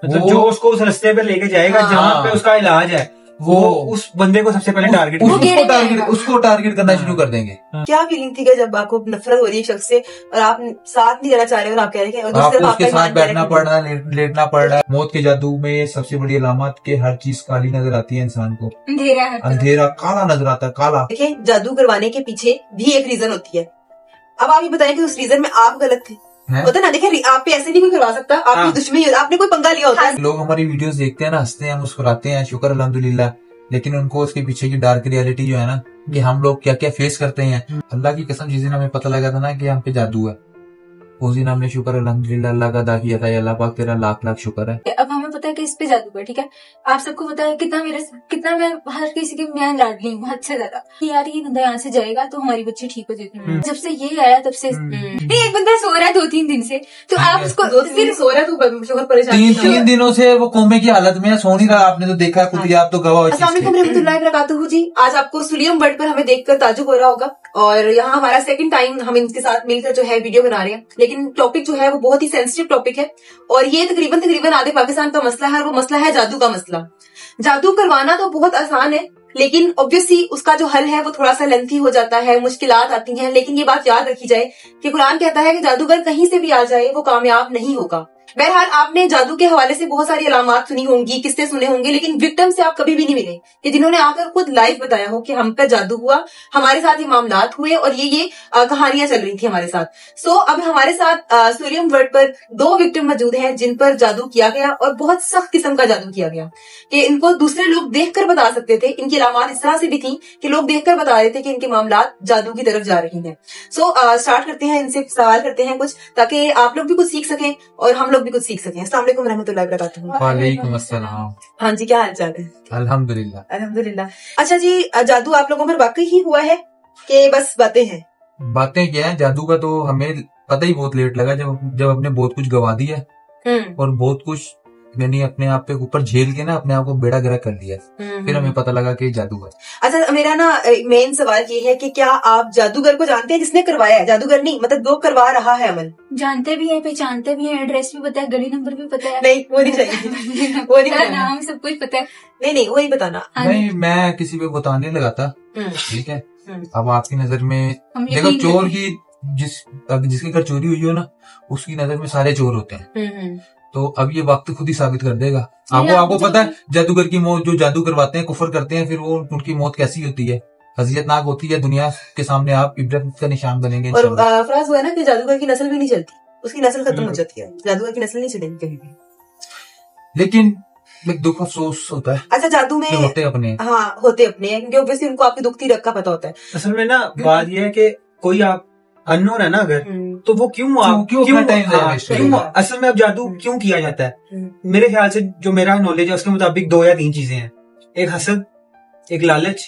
मतलब जो उसको उस रास्ते पे लेके जाएगा जहाँ पे उसका इलाज है, वो उस बंदे को सबसे पहले टारगेट उसको टारगेट करना शुरू कर देंगे। क्या फीलिंग थी जब आपको नफरत हो रही है शख्स से और आप साथ नहीं देना चाह रहे हो और आप कह रहे हैं आपको उसके साथ बैठना पड़ रहा है, लेटना पड़ रहा है। मौत के जादू में सबसे बड़ी अलामत के हर चीज काली नजर आती है इंसान को, अंधेरा काला नजर आता है, काला। देखिए जादू करवाने के पीछे भी एक रीजन होती है। अब आप ये बताएं कि उस रीजन में आप गलत थे, होता ना। देखिए आप पे ऐसे नहीं कोई करवा सकता, आपकी दुश्मनी, आपने कोई पंगा लिया होता है। लोग हमारी वीडियोस देखते हैं ना, हंसते हैं, मुस्कुराते हैं, शुक्र अल्हम्दुलिल्लाह, लेकिन उनको उसके पीछे की डार्क रियलिटी जो है ना, कि हम लोग क्या क्या फेस करते हैं। अल्लाह की कसम, जिस दिन हमें पता लगा था ना कि हम पे जादू है, उस दिन हमने शुक्र अल्हम्दुलिल्लाह अल्लाह का अदा किया था। अल्लाह पाक तेरा लाख लाख शुक्र है। अब हमें पता है कि इस पे जादू है, ठीक है। आप सबको पता है कितना मैं हर किसी की मैं लाडली हूँ, हद से ज्यादा। यार ये बंदा यहाँ से जाएगा तो हमारी बच्ची ठीक हो जाएगी। जब से ये आया तब से नहीं, एक बंदा सो रहा है 2-3 दिन से, तो आप उसको सिर्फ सो रहा है तो शुगर परेशान। 3 दिनों से वो कोमे की हालत में सो नहीं रहा। आपने तो देखा खुद ही, आप तो गवाह। अस्सलाम वालेकुम रहमतुल्लाहि व बरकातुहू जी। आज आपको सुलियम वर्ड पर हमें देखकर ताजुब हो रहा होगा, और यहाँ हमारा सेकंड टाइम हम इनके साथ मिलकर जो है वीडियो बना रहे हैं। लेकिन टॉपिक जो है वो बहुत ही सेंसिटिव टॉपिक है, और ये तकरीबन आधे पाकिस्तान का मसला है, और वो मसला है जादू का मसला। जादू करवाना तो बहुत आसान है, लेकिन ऑब्वियसली उसका जो हल है वो थोड़ा सा लेंथी हो जाता है, मुश्किलात आती हैं। लेकिन ये बात याद रखी जाए कि कुरान कहता है कि जादूगर कहीं से भी आ जाए वो कामयाब नहीं होगा। बहरहाल आपने जादू के हवाले से बहुत सारी अलामात सुनी होंगी, किस्से सुने होंगे, लेकिन विक्टिम से आप कभी भी नहीं मिले कि जिन्होंने आकर खुद लाइव बताया हो कि हम पर जादू हुआ, हमारे साथ ये मामलात हुए और ये कहानियां चल रही थी हमारे साथ। सो अब हमारे साथ सुलियम वर्ड पर 2 विक्टिम मौजूद हैं जिन पर जादू किया गया, और बहुत सख्त किस्म का जादू किया गया कि इनको दूसरे लोग देखकर बता सकते थे। इनकी अलामात इस तरह से भी थी कि लोग देखकर बता रहे थे कि इनके मामलात जादू की तरफ जा रही हैं। सो स्टार्ट करते हैं, इनसे सवाल करते हैं कुछ, ताकि आप लोग भी कुछ सीख सकें और हम लोग भी कुछ सीख सकें। अस्सलाम वालेकुम रहमतुल्लाहि व बरकातुहू। वालेकुम अस्सलाम। हाँ जी, क्या हाल चाल है? अल्हम्दुलिल्लाह अल्हम्दुलिल्लाह। अच्छा जी, जादू आप लोगों पर वाकई ही हुआ है कि बस बातें हैं? बातें क्या है, जादू का तो हमें पता ही बहुत लेट लगा, जब हमने बहुत कुछ गवा दिया और बहुत कुछ मैंने अपने आप पे ऊपर झेल के ना अपने आप को बेड़ा गर्क कर लिया। फिर हमें पता लगा कि जादू है। अच्छा, मेरा ना मेन सवाल ये है कि क्या आप जादूगर को जानते हैं जिसने करवाया है? जादूगर नहीं, मतलब जो करवा रहा है अमल। जानते भी है, पहचानते भी है, एड्रेस भी पता है, गली नंबर भी पता है। नहीं वो नहीं चाहिए, वो नहीं बताना, नाम सब कुछ पता है। नहीं वो नहीं बताना। नहीं, मैं किसी पे बताने लगाता, ठीक है। अब आपकी नजर में देखो, चोर की जिसके घर चोरी हुई हो ना, उसकी नजर में सारे चोर होते हैं। तो अब ये वक्त खुद ही साबित कर देगा। आपको पता है जादूगर की मौत, जो जादू करवाते हैं, कुफर करते हैं, फिर वो उनकी मौत कैसी होती है, हसीयतनाक होती है। दुनिया के सामने आप इब्रत का निशान बनेंगे। और फराज हुआ ना कि जादूगर की नस्ल भी नहीं चलती, उसकी नस्ल खत्म हो जाती है। जादूगर की नस्ल नहीं चलेगी कहीं भी। लेकिन एक दुख अफसोस होता है। अच्छा, जादू में होते अपने, हाँ होते अपने हैं, क्योंकि ऑब्वियसली उनको आपकी दुख रख का पता होता है। असल में ना बात यह है कि कोई आप अननोन है ना अगर, तो वो क्यों असल में अब जादू क्यों किया जाता है? मेरे ख्याल से जो मेरा नॉलेज है उसके मुताबिक 2 या 3 चीजें हैं। एक हसद, एक लालच,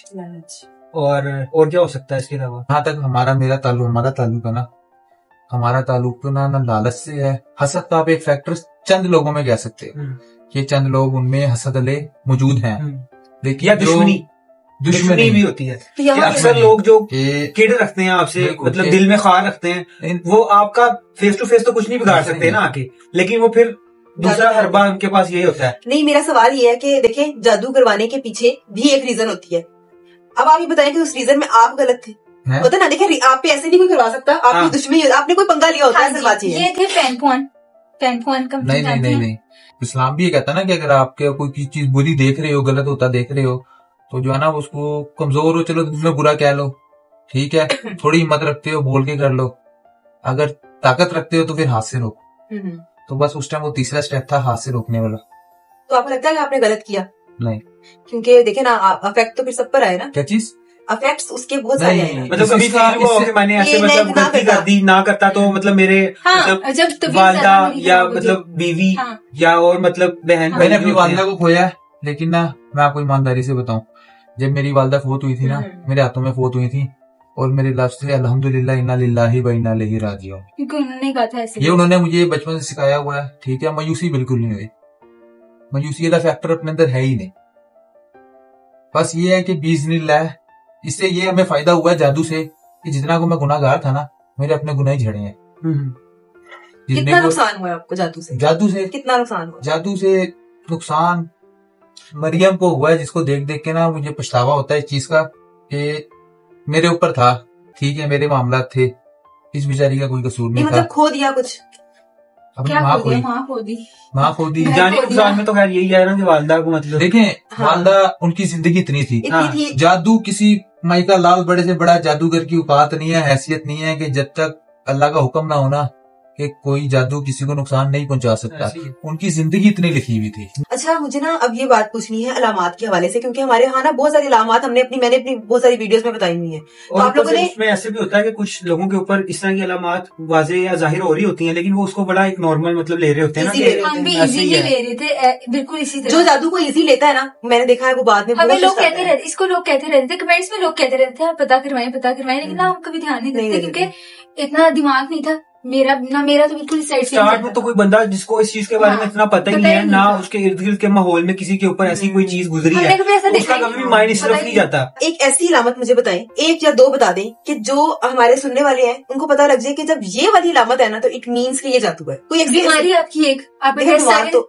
और क्या हो सकता है इसके अलावा? जहाँ तक हमारा ताल्लुक है ना, हमारा ताल्लुक तो ना लालच से है। हसद तो आप एक फैक्टर चंद लोगों में कह सकते हो, ये चंद लोग, उनमें हसद अले मौजूद हैं। लेकिन या दुश्मनी भी होती है। अक्सर लोग जो किड रखते हैं आपसे, मतलब दिल में ख्वार रखते हैं, वो आपका फेस टू फेस तो कुछ नहीं बिगाड़ सकते ना आके, लेकिन वो फिर दूसरा हर बार उनके पास यही होता है। नहीं, मेरा सवाल ये है कि देखिए जादू करवाने के पीछे भी एक रीजन होती है। अब आप ये बताएं कि उस रीजन में आप गलत थे, होता ना। देखिए आप पे ऐसे नहीं कोई करवा सकता, आपकी दुश्मनी, आपने कोई पंगा लिया होता है। ये थे फैन का। नहीं, इस्लाम भी ये कहता है ना कि अगर आपके कोई चीज बुरी देख रहे हो, गलत होता देख रहे हो, तो जो है ना उसको, कमजोर हो चलो तुमने बुरा कह लो, ठीक है। थोड़ी हिम्मत रखते हो बोल के कर लो, अगर ताकत रखते हो तो फिर हाथ से रोको। तो बस उस टाइम वो तीसरा स्टेप था, हाथ से रोकने वाला। तो आपको लगता है कि आपने गलत किया? नहीं, क्योंकि देखे ना, अफेक्ट तो फिर सब पर आए ना। क्या चीज? अफेक्ट्स उसके बहुत सारे हैं। मतलब कभी कि मैंने ऐसे मतलब गलती कर दी, ना करता तो मतलब मेरे मतलब वालदा या मतलब बीवी या और मतलब बहन। मैंने अपनी वालदा को खोया, लेकिन ना मैं आपको ईमानदारी से बताऊं, जब मेरी वालदा फौत हुई थी ना, मेरे हाथों में फौत हुई थी, और मेरे लफ्ज़ थे अल्हम्दुलिल्लाह इन्ना लिल्लाहि व इन्ना इलैहि राजिऊन। क्योंकि उन्होंने कहा था ऐसे, ये उन्होंने मुझे बचपन से सिखाया हुआ है, ठीक है। मायूसी बिल्कुल नहीं हुई, मायूसी वाला फैक्टर अपने अंदर है ही नहीं। बस ये है कि बिइज़्निल्लाह इससे ये हमें फायदा हुआ है जादू से, कि जितना को मैं गुनाहगार था ना, मेरे अपने गुनाह ही झड़े हैं। कितना नुकसान हुआ आपको जादू से? जादू से कितना नुकसान हुआ? जादू से नुकसान मरियम को हुआ है, जिसको देख देख के ना मुझे पछतावा होता है इस चीज का कि मेरे ऊपर था, ठीक है, मेरे मामला थे, इस बेचारी का कोई कसूर नहीं था। मतलब खो दिया कुछ? अपनी माँ खो दी। जाने नुकसान में तो खैर यही है ना कि वालदा को मतलब देखें वालदा उनकी जिंदगी इतनी थी। जादू किसी माइका लाल बड़े से बड़ा जादूगर की औकात नहीं है, हैसियत नहीं है कि जब तक अल्लाह का हुक्म ना होना कि कोई जादू किसी को नुकसान नहीं पहुंचा सकता। उनकी जिंदगी इतनी लिखी हुई थी। अच्छा, मुझे ना अब ये बात पूछनी है अलामात के हवाले से, क्योंकि हमारे यहाँ ना बहुत सारी अलामात मैंने अपनी बहुत सारी वीडियोस में बताई हुई है। तो आप लोगों ने इसमें ऐसे भी होता है कि कुछ लोगों के ऊपर इस तरह की अलामात वाज़ेह या जाहिर हो रही होती हैं, लेकिन वो उसको बड़ा एक नॉर्मल मतलब ले रहे होते हैं ना। हम भी इजीली ले रहे थे, बिल्कुल इसी तरह। जो जादू को इजी लेता है ना, मैंने देखा है वो बाद में हमें लोग कहते रहते, इसको लोग कहते रहते थे कमेंट्स में, लोग कहते रहते हैं पता करवाएं, लेकिन ना हम कभी ध्यान नहीं देते क्योंकि इतना दिमाग नहीं था मेरा तो बिल्कुल साइड से। स्टार्ट में तो कोई बंदा जिसको इस चीज के बारे में इतना पता ही नहीं है ना, उसके इर्द गिर्द के माहौल में किसी के ऊपर ऐसी कोई चीज गुजरी है, उसका कभी भी माइंड इस तरफ नहीं जाता। एक ऐसी अलामत मुझे बताएं, एक या दो बता दें कि जो हमारे सुनने वाले हैं उनको पता लग जाए कि जब ये वाली अलामत है ना तो इट मीन्स कि ये जादू है। कोई एक बीमारी आपकी, एक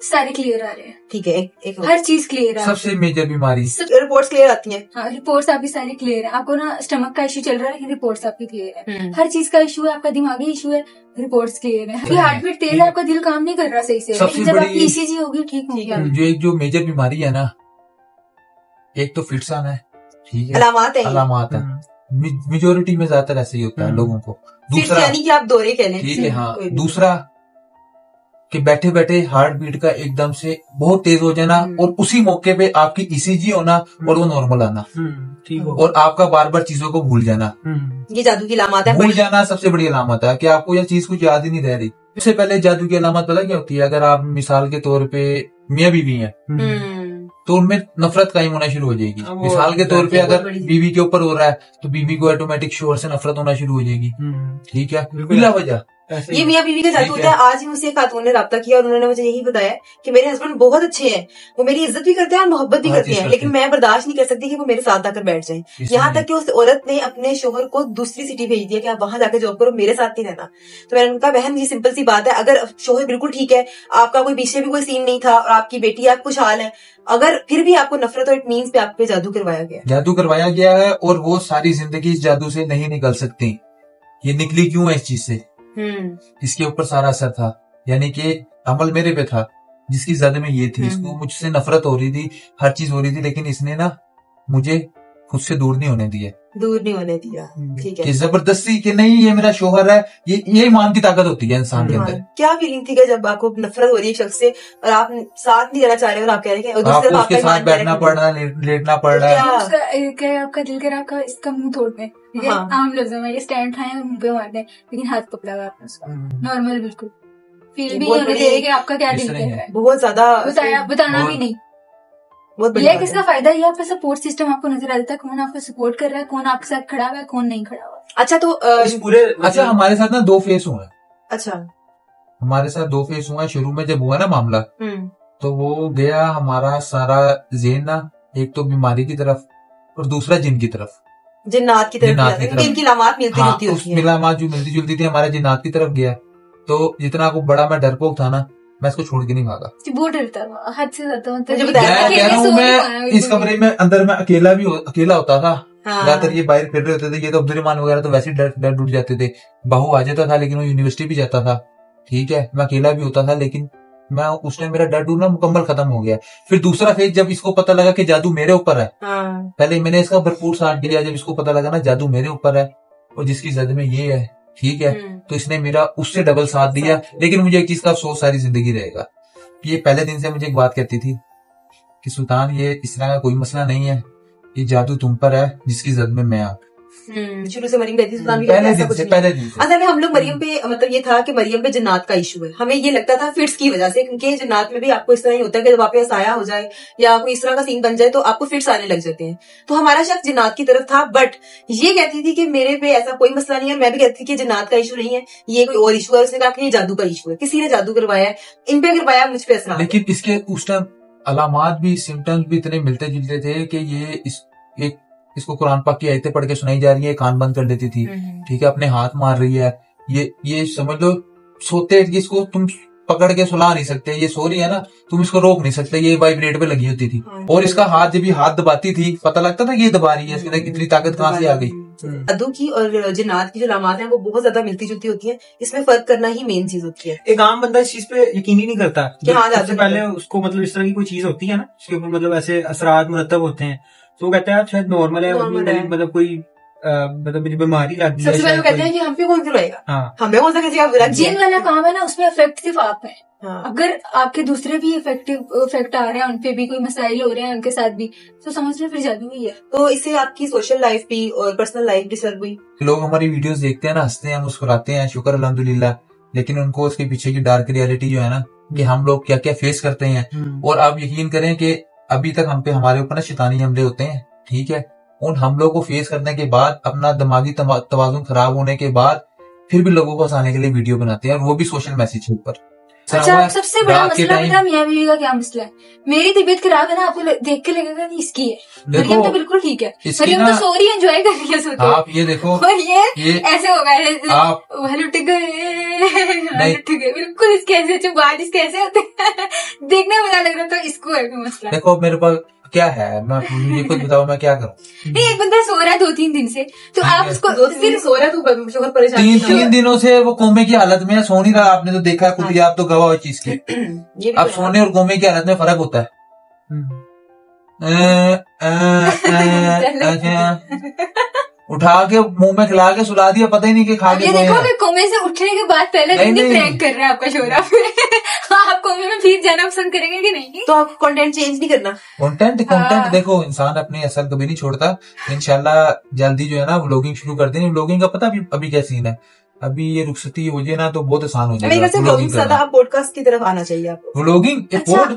सारे क्लियर आ रहे हैं, ठीक है, एक हर चीज क्लियर है। सबसे मेजर बीमारी रिपोर्ट्स क्लियर आती हैं। हाँ, रिपोर्ट्स आपकी सारी क्लियर है। आपको ना स्टमक का इशू चल रहा है लेकिन रिपोर्ट्स आपकी क्लियर है। हर चीज का इशू है, आपका दिमागी इशू है, रिपोर्ट्स क्लियर है। आपकी हार्ट बीट तेज है, आपका दिल काम नहीं कर रहा सही से, लेकिन जब आपकी ईसीजी होगी ठीक होगी। जो मेजर बीमारी है ना, एक तो फिट्स आना है, ठीक है, अलामात है। मेजोरिटी में ज्यादातर ऐसे ही होता है लोगों को। दूसरा यानी कि आप दौरे कह लें, ठीक है, हाँ। दूसरा कि बैठे बैठे हार्ट बीट का एकदम से बहुत तेज हो जाना और उसी मौके पे आपकी ईसीजी होना और वो नॉर्मल आना, ठीक हो, और आपका बार बार चीजों को भूल जाना। ये जादू की अलामत है। भूल जाना सबसे बड़ी अलामत है कि आपको यह चीज कुछ याद ही नहीं रह रही। सबसे पहले जादू की अलामत पता क्या होती है? अगर आप मिसाल के तौर पे मियाँ बीवी हैं तो उनमें नफरत कायम होना शुरू हो जाएगी। मिसाल के तौर पे अगर बीवी के ऊपर हो रहा है तो बीवी को ऑटोमेटिक शोहर से नफरत होना शुरू हो जाएगी, ठीक है, बिला वजह। ये मियाँ बीवी का जादू होता है। आज ही मुझसे एक खातून ने रब्ता किया और उन्होंने मुझे यही बताया कि मेरे हस्बैंड बहुत अच्छे हैं, वो मेरी इज्जत भी करते हैं और मोहब्बत भी करते हैं, लेकिन मैं बर्दाश्त नहीं कर सकती कि वो मेरे साथ आकर बैठ जाएं। यहाँ तक कि उस औरत ने अपने शोहर को दूसरी सिटी भेज दिया कि आप वहां जाकर जॉब करो, मेरे साथ नहीं रहना। तो मैंने उनका, बहन ये सिंपल सी बात है, अगर शोहर बिल्कुल ठीक है, आपका कोई पीछे भी कोई सीन नहीं था और आपकी बेटी आप खुशहाल है, अगर फिर भी आपको नफरत और इट मीन्स पे आप पे जादू करवाया गया है और वो सारी जिंदगी इस जादू से नहीं निकल सकती। ये निकली क्यों है? इस चीज से इसके ऊपर सारा असर था, यानी कि अमल मेरे पे था, जिसकी जद में ये थी, इसको मुझसे नफरत हो रही थी, हर चीज हो रही थी, लेकिन इसने ना मुझे खुद से दूर नहीं होने दिया। ठीक है, जबरदस्ती कि नहीं ये मेरा शोहर है, ये ईमान की ताकत होती है इंसान के अंदर। क्या फीलिंग थी जब आपको नफरत हो रही है शख्स से और आप साथ नहीं रहना चाह रहे और आप कह रहे हैं आपको उसके साथ बैठना पड़ रहा है, लेटना पड़ रहा है, क्या आपका दिल कर आपका इसका मुंह तोड़ दे, आम लफ्जों में ये स्टैंड उठाए मुंह पे मार दे, लेकिन हाथ पकड़ा हुआ आपने उसका नॉर्मल, बिल्कुल फील भी नहीं होने कि आपका क्या दिल कर रहा है, बहुत ज्यादा बताना भी नहीं। ये किसका फायदा? ये आपका सपोर्ट सिस्टम आपको नजर आ जाता है, कौन आपको सपोर्ट कर रहा है, कौन आपके साथ खड़ा हुआ है, कौन नहीं खड़ा हुआ। अच्छा, तो अच्छा हमारे साथ ना 2 फेस हुए। अच्छा, हमारे साथ 2 फेस हुआ। शुरू में जब हुआ ना मामला, तो वो गया हमारा सारा ज़हन ना, एक तो बीमारी की तरफ और दूसरा जिन की तरफ, जिन्नात की तरफ। इनकी लामात मिलती जुलती होती है, लामात जो मिलती जुलती थी हमारे जिन्नात की तरफ गया। तो जितना को बड़ा मैं डरपोक था ना, मैं इसको छोड़ के नहीं भागा। बहुत डरता था, हद से ज्यादा। मैं कह रहा हूँ, मैं इस कमरे में अंदर में अकेला होता था। ज्यादातर ये बाहर फिर रहे होते थे, ये तो अब्दुलरहमान वगैरह तो वैसे डर डूट जाते थे। बहू आ जाता था लेकिन वो यूनिवर्सिटी भी जाता था, ठीक है, मैं अकेला भी होता था, लेकिन मैं उस टाइम मेरा डर डूटना मुकम्मल खत्म हो गया। फिर दूसरा फेज जब इसको पता लगा कि जादू मेरे ऊपर है, पहले मैंने इसका भरपूर साथ दिया। जब इसको पता लगा ना जादू मेरे ऊपर है और जिसकी जद में ये है, ठीक है, तो इसने मेरा उससे डबल साथ दिया। लेकिन मुझे एक चीज का अफसोस सारी जिंदगी रहेगा, ये पहले दिन से मुझे एक बात कहती थी कि सुल्तान ये इस तरह का कोई मसला नहीं है, ये जादू तुम पर है जिसकी जद में मैं। शुरू से मरियम कहती सुल्तान भी पहले दिन से असल में हम लोग मरियम पे, मतलब ये था कि मरियम पे जिन्नात का इशू है। हमें ये लगता था फिट्स की वजह से, क्योंकि जिन्नात में भी आपको इस तरह ही होता है कि जब आप पे साया हो जाए या कोई इस तरह का सीन बन जाए तो आपको फिट्स आने लग जाते हैं। तो हमारा शख्स जिन्नात की तरफ था, बट ये कहती थी कि मेरे पे ऐसा कोई मसला नहीं है, और मैं भी कहती थी कि जिन्नात का इशू नहीं है, ये कोई और इशू है। उसने कहा कि ये जादू का इशू है, किसी ने जादू करवाया है, इन पे करवाया, मुझ पे असर। लेकिन इसके उस टाइम अलामात भी, सिम्टम्स भी इतने मिलते जुलते थे कि ये इसको कुरान पाक की आयतें पढ़ के सुनाई जा रही है, कान बंद कर देती थी, ठीक है, अपने हाथ मार रही है, ये समझ लो सोते इसको तुम पकड़ के सुला नहीं सकते, ये सो रही है ना, तुम इसको रोक नहीं सकते, ये वाइब्रेट पे लगी होती थी। और इसका हाथ जब ये हाथ दबाती थी पता लगता था ये दबा रही है, इसके अंदर इतनी ताकत कहाँ से आ गई। जादू की और जिन्नात की जो लामात है वो बहुत ज्यादा मिलती जुलती होती है, इसमें फर्क करना ही मेन चीज होती है। एक आम बंदा इस चीज पे यकीन ही नहीं करता कि हाँ सबसे पहले उसको मतलब इस तरह की कोई चीज होती है ना इसके ऊपर मतलब ऐसे असरात मुरतब होते हैं, तो वो कहता है शायद नॉर्मल है, मतलब कोई मतलब बीमारी लगती है। सबसे पहले कहते हैं कि हम पे कौन बुलाएगा, हाँ हमें कौन सा किसी का बुरा जिन वाला काम है ना उसमें इफेक्ट सिर्फ आप है। हाँ। अगर आपके दूसरे भी इफेक्ट आ रहे हैं, उनपे भी कोई मसाइल हो रहे हैं उनके साथ भी, तो समझ लो फिर जादू ही है। तो इससे आपकी सोशल लाइफ भी और पर्सनल लाइफ डिस्टर्ब हुई। लोग हमारी वीडियोस देखते हैं ना, हंसते हैं, मुस्कुराते हैं, शुक्र अल्हम्दुलिल्लाह, लेकिन उनको उसके पीछे की डार्क रियलिटी जो है ना कि हम लोग क्या क्या फेस करते हैं। और आप यकीन करें कि अभी तक हम पे हमारे ऊपर ना शैतानी हमले होते हैं, ठीक है, उन हमलों को फेस करने के बाद अपना दिमागी तवाज़ुन खराब होने के बाद फिर भी लोगों को हंसाने के लिए वीडियो बनाते हैं, और वो भी सोशल मैसेज के ऊपर। अच्छा, सबसे बड़ा मसला पता मियां बीवी का क्या मसला है? मेरी तबीयत खराब है ना, आपको देख के लगेगा नहीं इसकी है, मरियम तो बिल्कुल ठीक है, मरियम तो सो रही है, एंजॉय कर रही है सोते। आप ये देखो, और ये ऐसे हो गए, आप उठ गए बिल्कुल, इसके ऐसे बाल इसके ऐसे होते हैं देखने में पता लग रहा था इसको है कोई मसला। देखो मेरे पास क्या है, मैं मुझे खुद बताओ मैं क्या करूं। नहीं, एक बंदा सो रहा है 2-3 दिन से, तो आप उसको सिर्फ सो रहा है तो शुगर परेशान, 3 दिनों से वो कोमे की हालत में सो नहीं रहा। आपने तो देखा खुद ही, आप तो गवाह हो चीज की। अब सोने और कोमे की हालत में फर्क होता है। उठा के मुंह में खिला के सुला दिया, पता ही नहीं कि खा के। ये देखो कि कोमे से उठने के बाद पहले दिन ही प्रैंक कर रहे हैं आपका शोरा आप कोमे में फिर जाना पसंद करेंगे कि नहीं? तो आप कंटेंट चेंज नहीं करना। कंटेंट देखो, इंसान अपनी असल कभी नहीं छोड़ता। इंशाल्लाह जल्दी जो है ना व्लॉगिंग शुरू कर देंगे। व्लॉगिंग का पता अभी क्या सीन है, अभी ये रुखसती हो जाए ना तो बहुत आसान हो जाएगा। व्लॉगिंग से ज्यादा पॉडकास्ट की तरफ आना चाहिए आपको। व्लॉगिंग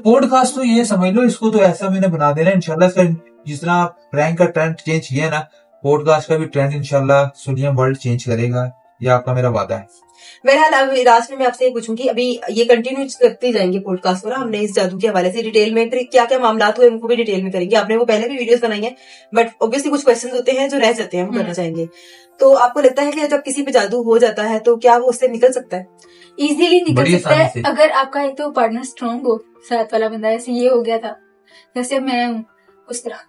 पॉडकास्ट तो ये समझ लो, इसको तो ऐसा मैंने बना देना इंशाल्लाह। इसका जिस तरह प्रैंक का ट्रेंड चेंज किया ना, पॉडकास्ट का भी ट्रेंड इंशाल्लाह सुलियम वर्ल्ड चेंज करेगा, ये आपका मेरा वादा है। बहरहाल अब लास्ट में मैं आपसे ये पूछूंगी, अभी ये कंटिन्यू करते जाएंगे पॉडकास्ट को ना, हमने इस जादू के हवाले से डिटेल में क्या क्या मामला हुए उनको भी डिटेल में करेंगे। आपने वो पहले भी वीडियोस बनाई है, बट ऑब्वियसली कुछ क्वेश्चंस होते हैं जो रह जाते हैं, हम करना चाहेंगे। तो आपको लगता है कि जब किसी पे जादू हो जाता है तो क्या वो उससे निकल सकता है? इजीली निकल सकता है, अगर आपका एक तो पार्टनर स्ट्रांग हो, साथ वाला बंदा। ऐसे ये हो गया था जैसे मैं हूँ उस तरह,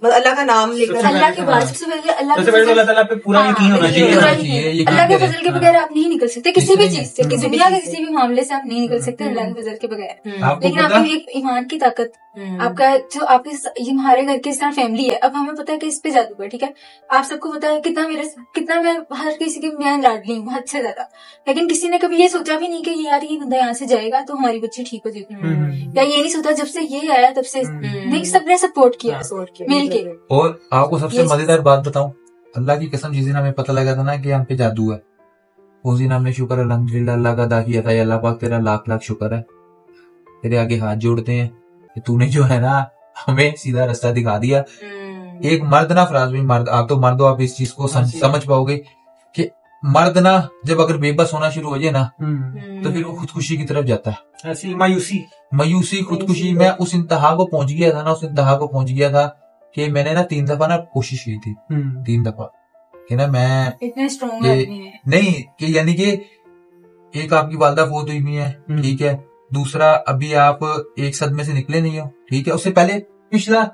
मतलब अल्लाह का नाम लेकर, अल्लाह के बाद सबसे पहले अल्लाह ताला पे पूरा यकीन होना चाहिए। अल्लाह के फजल के बगैर आप नहीं निकल सकते किसी भी चीज से, दुनिया के किसी भी मामले से आप नहीं निकल सकते अल्लाह के फजल के बगैर। लेकिन आपकी एक ईमान की ताकत, आपका जो आपके हमारे घर की इस तरह फैमिली है, अब हमें पता है कि इस पे जादू है, ठीक है। आप सबको पता है कितना मैं हर किसी की मैं लाडली हूँ हद से ज्यादा, लेकिन किसी ने कभी ये सोचा भी नहीं कि यार ये बंदा यहाँ से जाएगा तो हमारी बच्ची ठीक हो जाएगी, या ये नहीं सोचा जब से ये आया तब से नहीं, सबने सपोर्ट किया मिल के। और आपको सबसे मजेदार बात बताऊं, अल्लाह की कसम जिस दिन हमें पता लगा था ना कि हम पे जादू है, उस दिन हमने शुक्र अल्हम्दुलिल्लाह अल्लाह का अदा किया था। अल्लाह पाक तेरा लाख लाख शुक्र है, तेरे आगे हाथ जोड़ते हैं कि तूने जो है ना हमें सीधा रास्ता दिखा दिया। एक मर्द ना फराज में मर्द, आप तो मर्द हो, आप इस चीज को समझ पाओगे कि मर्द ना जब अगर बेबस होना शुरू हो जाए ना तो फिर वो खुदकुशी की तरफ जाता है। ऐसी मायूसी खुदकुशी। मैं उस इंतहा को पहुंच गया था कि मैंने ना 3 दफा ना कोशिश की थी, 3 दफा कि ना मैं इतने स्ट्रॉन्ग नहीं कि यानी कि एक आपकी वालदा फौत हुई भी है, ठीक है, दूसरा अभी आप एक सदमे से निकले नहीं हो, ठीक है, उससे पहले पिछला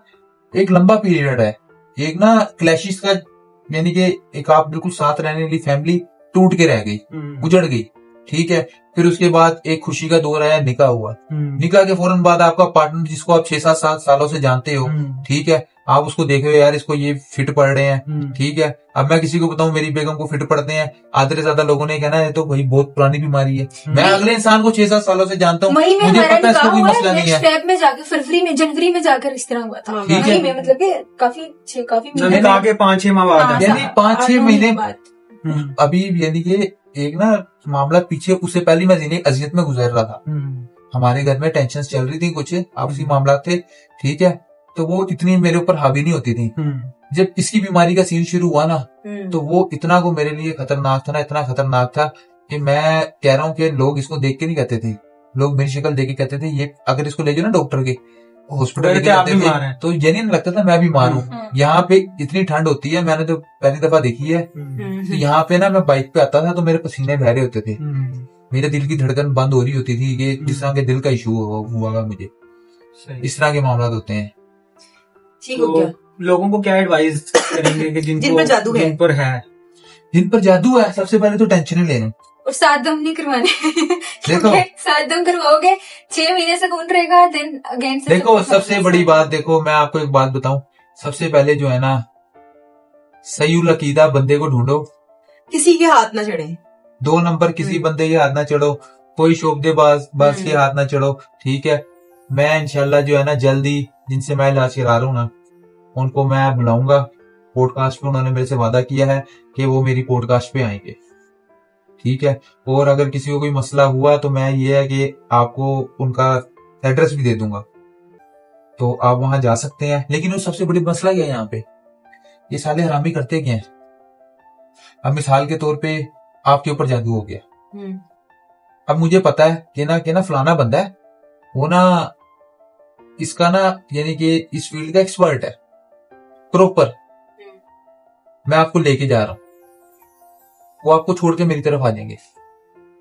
एक लंबा पीरियड है, एक ना क्लैशिस का, यानी कि एक आप बिल्कुल साथ रहने वाली फैमिली टूट के रह गई, उजड़ गई, ठीक है। फिर उसके बाद एक खुशी का दौर आया, निकाह हुआ, निकाह के फौरन बाद आपका पार्टनर जिसको आप 6-7 सालों से जानते हो, ठीक है, आप उसको देख रहे हो यार इसको ये फिट पड़ रहे हैं, ठीक है। अब मैं किसी को बताऊं मेरी बेगम को फिट पड़ते हैं, आधे से ज्यादा लोगों ने कहना है तो भाई बहुत पुरानी बीमारी है। मैं अगले इंसान को 6-7 सालों से जानता हूँ, मुझे पता है इसको कोई मसला नहीं है। फेब में जाकर जनवरी में जाकर इस तरह हुआ था, ठीक है, मतलब काफी 5-6 माह बाद, यानी 5-6 महीने बाद। अभी यानी कि एक ना मामला पीछे, उससे पहले मैं जिन्हें अजियत में गुजर रहा था, हमारे घर में टेंशन चल रही थी, कुछ आपसी मामला थे, ठीक है, तो वो इतनी मेरे ऊपर हावी नहीं होती थी। जब इसकी बीमारी का सीन शुरू हुआ ना तो वो इतना को मेरे लिए खतरनाक था ना, इतना खतरनाक था कि मैं कह रहा हूँ कि लोग इसको देख के नहीं कहते थे, लोग मेरी शक्ल देख के कहते थे ये अगर इसको ले जाओ ना डॉक्टर के हॉस्पिटल के तो जेन्युइन लगता था मैं बीमार हूँ। यहाँ पे इतनी ठंड होती है, मैंने तो पहली दफा देखी है, तो यहाँ पे ना मैं बाइक पे आता था तो मेरे पसीने बह रहे होते थे, मेरे दिल की धड़कन बंद हो रही होती थी कि जिस तरह के दिल का इशू हुआ मुझे, इस तरह के मामला होते हैं। ठीक हो गया। लोगों को क्या एडवाइस करेंगे कि जिन पर जादू है, जिन पर जादू है, सबसे पहले तो टेंशन लेना और 7 दम नहीं करवाने। देखो 7 दम करवाओगे 6 महीने से कौन रहेगा, देन अगेन देखो सबसे बड़ी बात, देखो मैं आपको एक बात बताऊं, सबसे पहले जो है ना, सही अकीदा बंदे को ढूंढो, किसी के हाथ ना चढ़े। 2 नंबर किसी बंदे के हाथ ना चढ़ो, कोई शोबदेबाज के हाथ ना चढ़ो, ठीक है। मैं इंशाल्लाह जो है ना जल्दी जिनसे मैं इलाज करा रहा हूँ ना, उनको मैं बुलाऊंगा पॉडकास्ट पे। उन्होंने मेरे से वादा किया है कि वो मेरी पॉडकास्ट पे आएंगे, ठीक है। और अगर किसी को कोई मसला हुआ तो मैं ये है कि आपको उनका एड्रेस भी दे दूंगा, तो आप वहां जा सकते हैं। लेकिन वो सबसे बड़ी मसला क्या है यहाँ पे, ये साले हरामी करते क्या है। अब मिसाल के तौर पे आपके ऊपर जादू हो गया, अब मुझे पता है कि ना फलाना बंदा है, वो ना इसका ना यानी कि इस फील्ड का एक्सपर्ट है प्रॉपर, मैं आपको लेके जा रहा हूँ, वो आपको छोड़ के मेरी तरफ आ जाएंगे।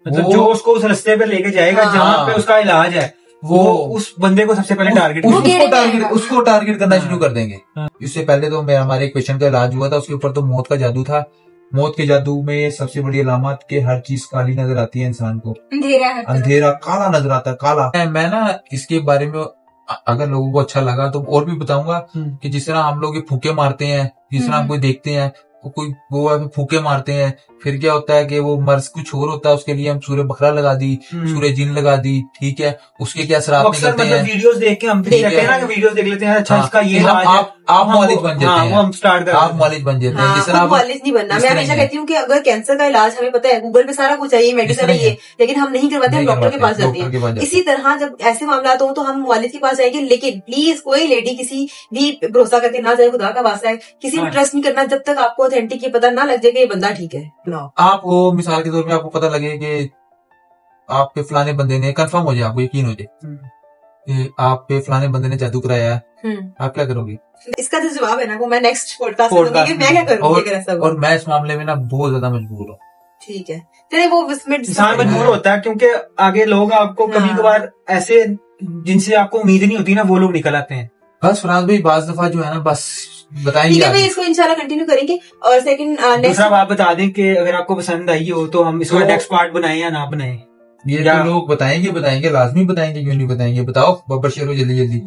मतलब जो उसको उस रास्ते पे लेके जाएगा जहाँ पे उसका इलाज है, वो उस बंदे को सबसे पहले उसको टारगेट करना शुरू कर देंगे। इससे पहले तो हमारे एक पेशेंट का इलाज हुआ था, उसके ऊपर तो मौत का जादू था। मौत के जादू में सबसे बड़ी अलामत के हर चीज काली नजर आती है इंसान को, अंधेरा काला नजर आता है, काला। मैं ना इसके बारे में अगर लोगों को अच्छा लगा तो और भी बताऊंगा कि जिस तरह हम लोग ये फूके मारते हैं, जिस तरह हम कोई देखते हैं तो कोई वो फूके मारते हैं, फिर क्या होता है कि वो मर्ज कुछ और होता है, उसके लिए हम सूर्य बकरा लगा दी, सूर्य जिन लगा दी, ठीक है। उसके क्या असरात निकलते हैं, वीडियोस देख के हम वीडियोस देख लेते हैं, अच्छा इसका ये आप मौलिक बन जाते हैं, आप मौलिक बन जाते हैं। जिस तरह मौलिक नहीं बनना। मैं हमेशा कहती हूँ कि अगर कैंसर का इलाज हमें पता है, गूगल पे सारा कुछ है, ये मेडिसिन है ये, लेकिन हम नहीं करवाते, हम डॉक्टर के पास जाते हैं। इसी तरह जब ऐसे मामला हो तो हम मौलिक के पास जाएंगे, लेकिन प्लीज कोई लेडी किसी भी भरोसा करके ना जाए, खुदा का वास्ता है, किसी पर ट्रस्ट नहीं करना जब तक आपको ऑथेंटिक ये पता ना लग जाए कि ये बंदा ठीक है। आपको मिसाल के तौर पे आपको पता लगे कि आप पे फलाने बंदे ने, कंफर्म हो जाए, आपको यकीन हो जाए आप पे फलाने बंदे ने जादू कराया है, आप क्या करोगे? इसका जो जवाब है ना वो मैं नेक्स्ट पॉडकास्ट में दूंगी कि मैं क्या करूंगी। और मैं इस मामले में ना बहुत ज्यादा मजबूर हूँ। ठीक है, चलिए वो इंसान मजबूर होता है क्योंकि आगे लोग आपको कभी कभार ऐसे जिनसे आपको उम्मीद नहीं होती ना, वो लोग निकल आते हैं। बस फराज भाई बाज दफा जो है ना बस बताएंगे, ठीक है भाई, इसको इंशाल्लाह कंटिन्यू करेंगे। और सेकंड दूसरा आप बता दें कि अगर आपको पसंद आई हो तो हम इसका नेक्स्ट पार्ट बनाएं या ना बनाएं, ये तो लोग बताएंगे लाजमी बताएंगे, क्यों नहीं बताएंगे। बताओ बब्बर शेरो जल्दी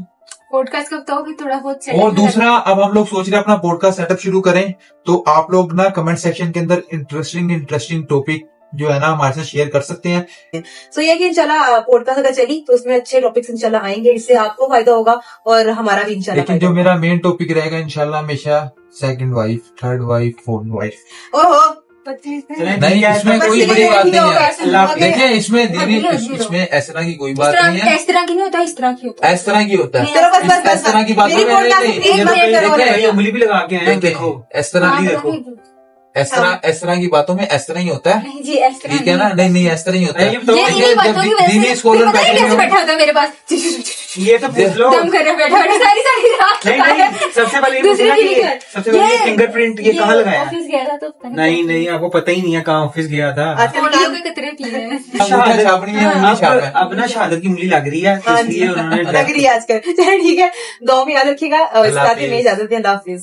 पॉडकास्ट कब बताओगे थोड़ा बहुत। और दूसरा अब हम लोग सोच रहे हैं अपना पॉडकास्ट सेटअप शुरू करें, तो आप लोग ना कमेंट सेक्शन के अंदर इंटरेस्टिंग टॉपिक जो है ना हमारे साथ शेयर कर सकते हैं। सो ये कि इंशाल्लाह पॉडकास्ट अगर चली तो उसमें अच्छे टॉपिक्स इंशाल्लाह आएंगे, इससे आपको फायदा होगा और हमारा भी इंशाल्लाह। लेकिन जो मेरा मेन टॉपिक रहेगा इंशाल्लाह हमेशा second wife, third wife, fourth wife. ओहो नहीं, इसमें कोई बड़ी बात नहीं है। देखिए इसमें इस तरह की कोई बात नहीं है, इस तरह की नहीं होता, इस तरह की होता है, इस तरह की होता है, इस तरह की बात उंगली भी लगा के आए, देखो इस तरह की बातों में इस तरह ही होता है, ठीक है ना। नहीं इस तरह ही होता है। दीनी स्कॉलर बैठा होता मेरे पास, ये तो पूछ लो, नहीं सबसे पहले फिंगरप्रिंट ये कहाँ लगाया? ऑफिस गया था तो नहीं आपको पता ही नहीं है कहाँ ऑफिस गया था। अब ना शहादत की उंगली लग रही है, इसलिए उन्होंने लग रही है आजकल। चलिए ठीक है, गाँव में याद रखिएगा और इस बात में इजाजत है, अल्लाह हाफिज।